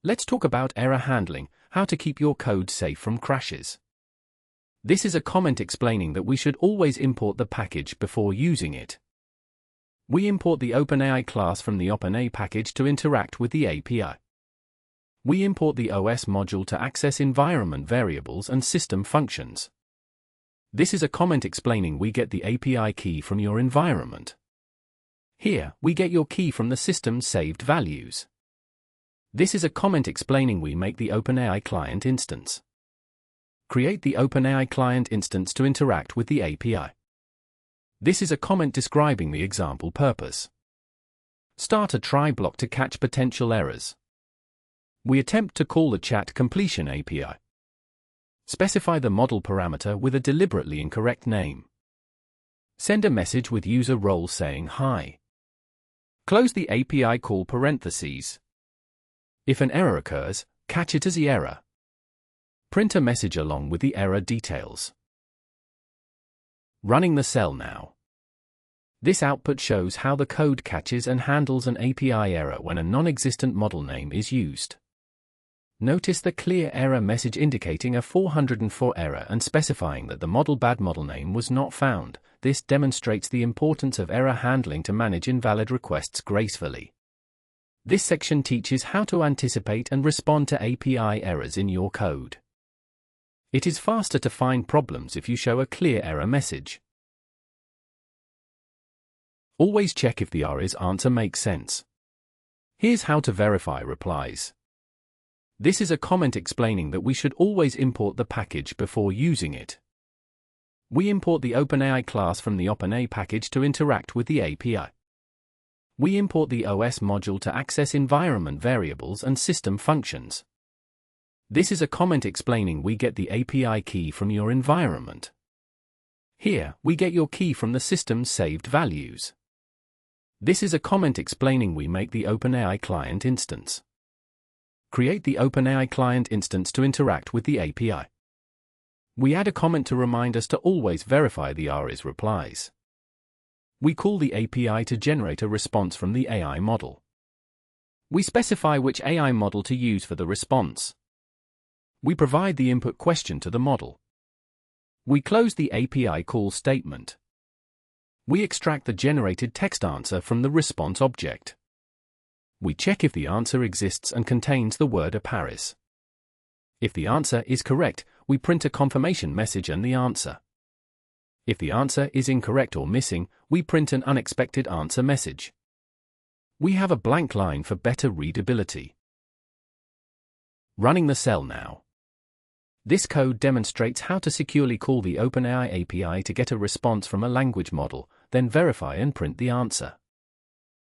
Let's talk about error handling, how to keep your code safe from crashes. This is a comment explaining that we should always import the package before using it. We import the OpenAI class from the OpenAI package to interact with the API. We import the OS module to access environment variables and system functions. This is a comment explaining we get the API key from your environment. Here, we get your key from the system's saved values. This is a comment explaining we make the OpenAI client instance. Create the OpenAI client instance to interact with the API. This is a comment describing the example purpose. Start a try block to catch potential errors. We attempt to call the chat completion API. Specify the model parameter with a deliberately incorrect name. Send a message with user role saying hi. Close the API call parentheses. If an error occurs, catch it as the error. Print a message along with the error details. Running the cell now. This output shows how the code catches and handles an API error when a non-existent model name is used. Notice the clear error message indicating a 404 error and specifying that the bad model name was not found. This demonstrates the importance of error handling to manage invalid requests gracefully. This section teaches how to anticipate and respond to API errors in your code. It is faster to find problems if you show a clear error message. Always check if the error's answer makes sense. Here's how to verify replies. This is a comment explaining that we should always import the package before using it. We import the OpenAI class from the OpenAI package to interact with the API. We import the OS module to access environment variables and system functions. This is a comment explaining we get the API key from your environment. Here, we get your key from the system's saved values. This is a comment explaining we make the OpenAI client instance. Create the OpenAI client instance to interact with the API. We add a comment to remind us to always verify the API's replies. We call the API to generate a response from the AI model. We specify which AI model to use for the response. We provide the input question to the model. We close the API call statement. We extract the generated text answer from the response object. We check if the answer exists and contains the word Paris. If the answer is correct, we print a confirmation message and the answer. If the answer is incorrect or missing, we print an unexpected answer message. We have a blank line for better readability. Running the cell now. This code demonstrates how to securely call the OpenAI API to get a response from a language model, then verify and print the answer.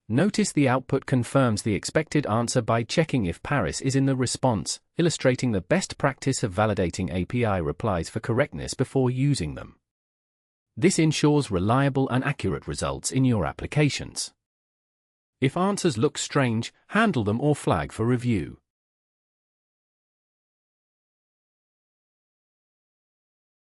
Notice the output confirms the expected answer by checking if Paris is in the response, illustrating the best practice of validating API replies for correctness before using them. This ensures reliable and accurate results in your applications. If answers look strange, handle them or flag for review.